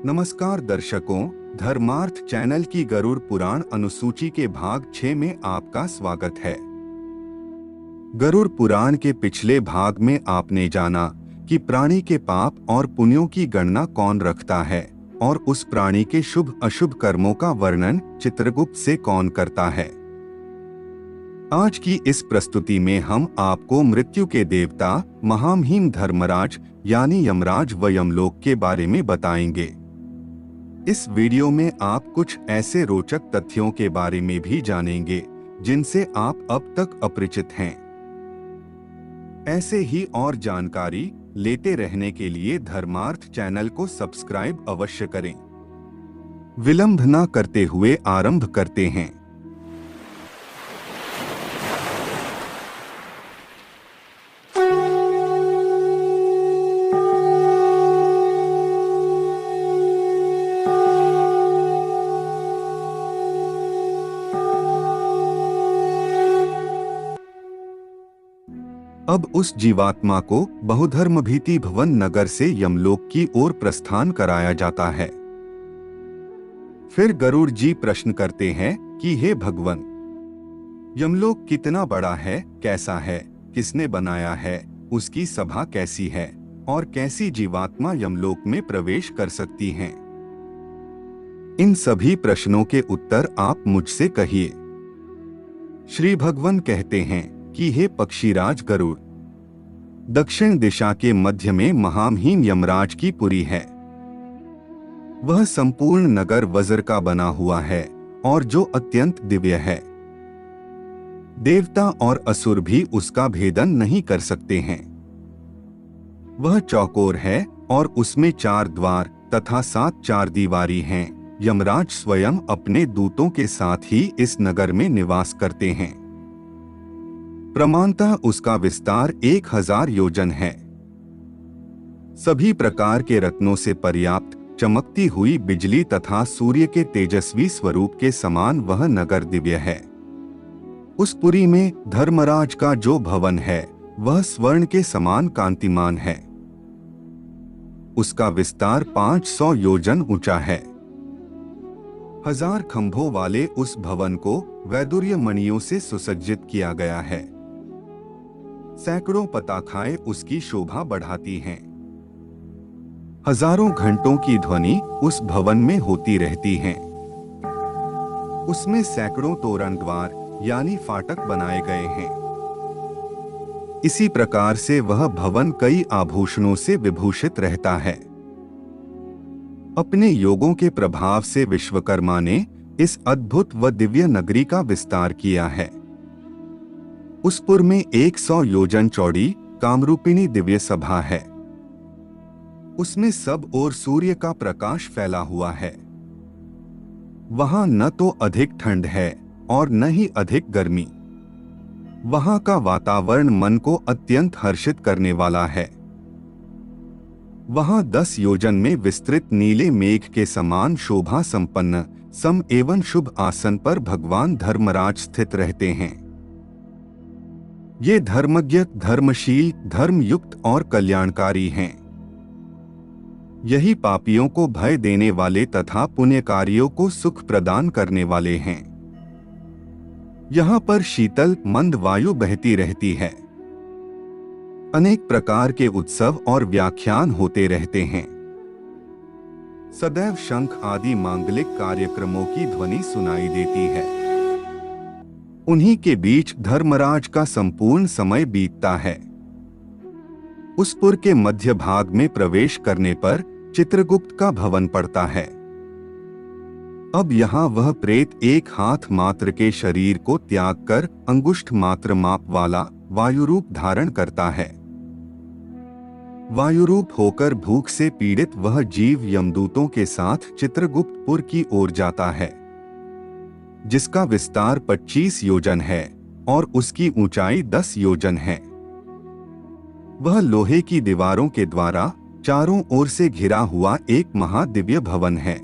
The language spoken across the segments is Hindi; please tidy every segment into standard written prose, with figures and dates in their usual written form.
नमस्कार दर्शकों, धर्मार्थ चैनल की गरुड़ पुराण अनुसूची के भाग 6 में आपका स्वागत है। गरुड़ पुराण के पिछले भाग में आपने जाना कि प्राणी के पाप और पुण्यों की गणना कौन रखता है और उस प्राणी के शुभ अशुभ कर्मों का वर्णन चित्रगुप्त से कौन करता है। आज की इस प्रस्तुति में हम आपको मृत्यु के देवता महामहिम धर्मराज यानी यमराज व यमलोक के बारे में बताएंगे। इस वीडियो में आप कुछ ऐसे रोचक तथ्यों के बारे में भी जानेंगे जिनसे आप अब तक अपरिचित हैं। ऐसे ही और जानकारी लेते रहने के लिए धर्मार्थ चैनल को सब्सक्राइब अवश्य करें। विलंब न करते हुए आरंभ करते हैं। अब उस जीवात्मा को बहुधर्म भीति भवन नगर से यमलोक की ओर प्रस्थान कराया जाता है। फिर गरुड़ जी प्रश्न करते हैं कि हे भगवन, यमलोक कितना बड़ा है, कैसा है, किसने बनाया है, उसकी सभा कैसी है और कैसी जीवात्मा यमलोक में प्रवेश कर सकती हैं? इन सभी प्रश्नों के उत्तर आप मुझसे कहिए। श्री भगवान कहते हैं कि हे पक्षीराज गरुड़, दक्षिण दिशा के मध्य में महामहिम यमराज की पुरी है। वह संपूर्ण नगर वज्र का बना हुआ है और जो अत्यंत दिव्य है। देवता और असुर भी उसका भेदन नहीं कर सकते हैं। वह चौकोर है और उसमें 4 द्वार तथा 7 चारदीवारी हैं। यमराज स्वयं अपने दूतों के साथ ही इस नगर में निवास करते हैं। प्रमाणतः उसका विस्तार 1000 योजन है। सभी प्रकार के रत्नों से पर्याप्त चमकती हुई बिजली तथा सूर्य के तेजस्वी स्वरूप के समान वह नगर दिव्य है। उस पुरी में धर्मराज का जो भवन है वह स्वर्ण के समान कांतिमान है। उसका विस्तार 500 योजन ऊंचा है। 1000 खंभों वाले उस भवन को वैदुर्य मणियों से सुसज्जित किया गया है। सैकड़ों पताखाएं उसकी शोभा बढ़ाती हैं। हजारों घंटों की ध्वनि उस भवन में होती रहती हैं। उसमें सैकड़ों तोरण द्वार यानी फाटक बनाए गए हैं। इसी प्रकार से वह भवन कई आभूषणों से विभूषित रहता है। अपने योगों के प्रभाव से विश्वकर्मा ने इस अद्भुत व दिव्य नगरी का विस्तार किया है। उस पुर में 100 योजन चौड़ी कामरूपिणी दिव्य सभा है। उसमें सब ओर सूर्य का प्रकाश फैला हुआ है। वहां न तो अधिक ठंड है और न ही अधिक गर्मी। वहां का वातावरण मन को अत्यंत हर्षित करने वाला है। वहां 10 योजन में विस्तृत नीले मेघ के समान शोभा संपन्न सम एवं शुभ आसन पर भगवान धर्मराज स्थित रहते हैं। ये धर्मज्ञ, धर्मशील, धर्मयुक्त और कल्याणकारी हैं। यही पापियों को भय देने वाले तथा पुण्यकारियों को सुख प्रदान करने वाले हैं। यहाँ पर शीतल मंद वायु बहती रहती है। अनेक प्रकार के उत्सव और व्याख्यान होते रहते हैं। सदैव शंख आदि मांगलिक कार्यक्रमों की ध्वनि सुनाई देती है। उन्हीं के बीच धर्मराज का संपूर्ण समय बीतता है। उस पुर के मध्य भाग में प्रवेश करने पर चित्रगुप्त का भवन पड़ता है। अब यहाँ वह प्रेत एक हाथ मात्र के शरीर को त्याग कर अंगुष्ठ मात्र माप वाला वायुरूप धारण करता है। वायुरूप होकर भूख से पीड़ित वह जीव यमदूतों के साथ चित्रगुप्तपुर की ओर जाता है, जिसका विस्तार 25 योजन है और उसकी ऊंचाई 10 योजन है। वह लोहे की दीवारों के द्वारा चारों ओर से घिरा हुआ एक महादिव्य भवन है।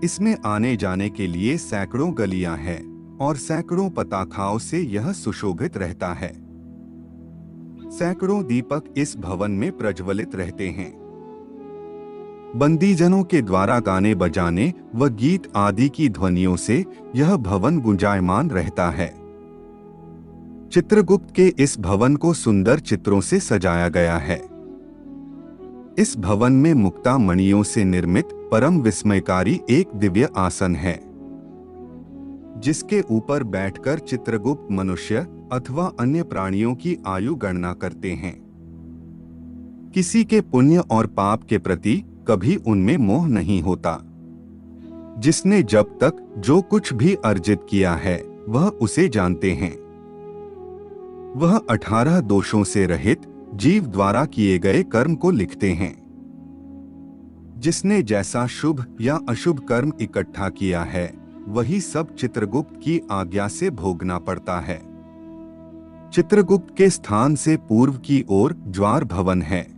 इसमें आने जाने के लिए सैकड़ों गलियां हैं और सैकड़ों पताखाओं से यह सुशोभित रहता है। सैकड़ों दीपक इस भवन में प्रज्वलित रहते हैं। बंदीजनों के द्वारा गाने बजाने व गीत आदि की ध्वनियों से यह भवन गुंजायमान रहता है। चित्रगुप्त के इस भवन को सुंदर चित्रों से सजाया गया है। इस भवन में मुक्ता मणियों से निर्मित परम विस्मयकारी एक दिव्य आसन है, जिसके ऊपर बैठकर चित्रगुप्त मनुष्य अथवा अन्य प्राणियों की आयु गणना करते हैं। किसी के पुण्य और पाप के प्रति कभी उनमें मोह नहीं होता। जिसने जब तक जो कुछ भी अर्जित किया है वह उसे जानते हैं। वह 18 दोषों से रहित जीव द्वारा किए गए कर्म को लिखते हैं। जिसने जैसा शुभ या अशुभ कर्म इकट्ठा किया है वही सब चित्रगुप्त की आज्ञा से भोगना पड़ता है। चित्रगुप्त के स्थान से पूर्व की ओर ज्वार भवन है।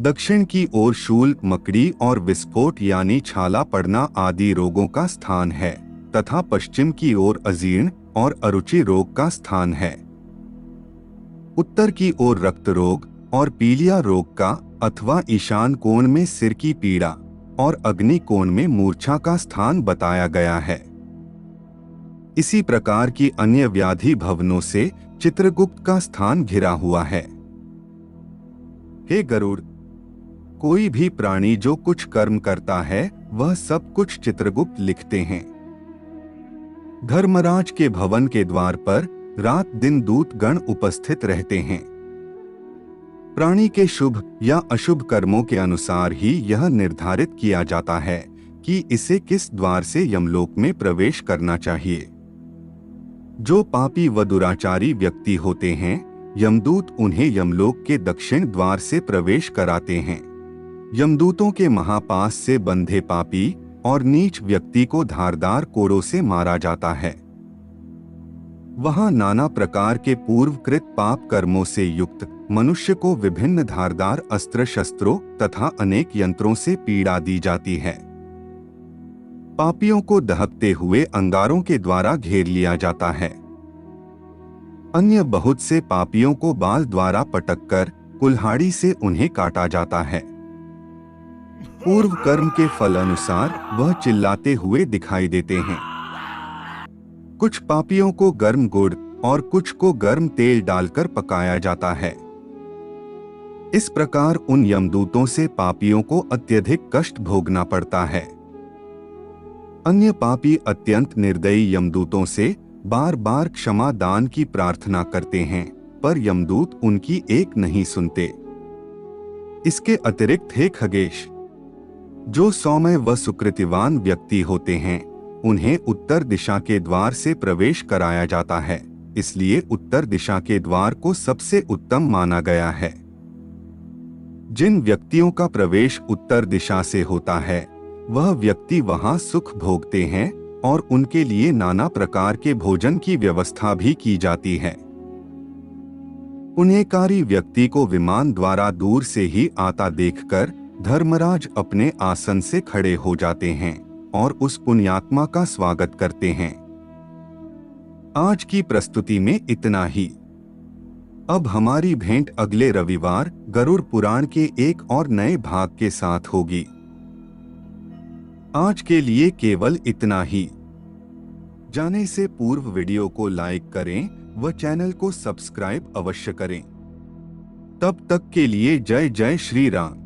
दक्षिण की ओर शूल, मकड़ी और विस्फोट यानी छाला पड़ना आदि रोगों का स्थान है तथा पश्चिम की ओर अजीर्ण और अरुचि रोग का स्थान है। उत्तर की ओर रक्त रोग और पीलिया रोग का अथवा ईशान कोण में सिर की पीड़ा और अग्नि कोण में मूर्छा का स्थान बताया गया है। इसी प्रकार की अन्य व्याधि भवनों से चित्रगुप्त का स्थान घिरा हुआ है। हे गरुड़, कोई भी प्राणी जो कुछ कर्म करता है वह सब कुछ चित्रगुप्त लिखते हैं। धर्मराज के भवन के द्वार पर रात दिन दूत गण उपस्थित रहते हैं। प्राणी के शुभ या अशुभ कर्मों के अनुसार ही यह निर्धारित किया जाता है कि इसे किस द्वार से यमलोक में प्रवेश करना चाहिए। जो पापी व दुराचारी व्यक्ति होते हैं, यमदूत उन्हें यमलोक के दक्षिण द्वार से प्रवेश कराते हैं। यमदूतों के महापास से बंधे पापी और नीच व्यक्ति को धारदार कोड़ों से मारा जाता है। वहां नाना प्रकार के पूर्वकृत पाप कर्मों से युक्त मनुष्य को विभिन्न धारदार अस्त्र शस्त्रों तथा अनेक यंत्रों से पीड़ा दी जाती है। पापियों को दहकते हुए अंगारों के द्वारा घेर लिया जाता है। अन्य बहुत से पापियों को बाल द्वारा पटककर कुल्हाड़ी से उन्हें काटा जाता है। पूर्व कर्म के फल अनुसार वह चिल्लाते हुए दिखाई देते हैं। कुछ पापियों को गर्म गुड़ और कुछ को गर्म तेल डालकर पकाया जाता है। इस प्रकार उन यमदूतों से पापियों को अत्यधिक कष्ट भोगना पड़ता है। अन्य पापी अत्यंत निर्दयी यमदूतों से बार बार क्षमा दान की प्रार्थना करते हैं, पर यमदूत उनकी एक नहीं सुनते। इसके अतिरिक्त हे खगेश, जो सौम्य व सुकृतिवान व्यक्ति होते हैं उन्हें उत्तर दिशा के द्वार से प्रवेश कराया जाता है, इसलिए उत्तर दिशा के द्वार को सबसे उत्तम माना गया है। जिन व्यक्तियों का प्रवेश उत्तर दिशा से होता है वह व्यक्ति वहां सुख भोगते हैं और उनके लिए नाना प्रकार के भोजन की व्यवस्था भी की जाती है। पुण्यकारी व्यक्ति को विमान द्वारा दूर से ही आता देखकर धर्मराज अपने आसन से खड़े हो जाते हैं और उस पुण्यात्मा का स्वागत करते हैं। आज की प्रस्तुति में इतना ही। अब हमारी भेंट अगले रविवार गरुड़ पुराण के एक और नए भाग के साथ होगी। आज के लिए केवल इतना ही। जाने से पूर्व वीडियो को लाइक करें व चैनल को सब्सक्राइब अवश्य करें। तब तक के लिए जय जय श्री राम।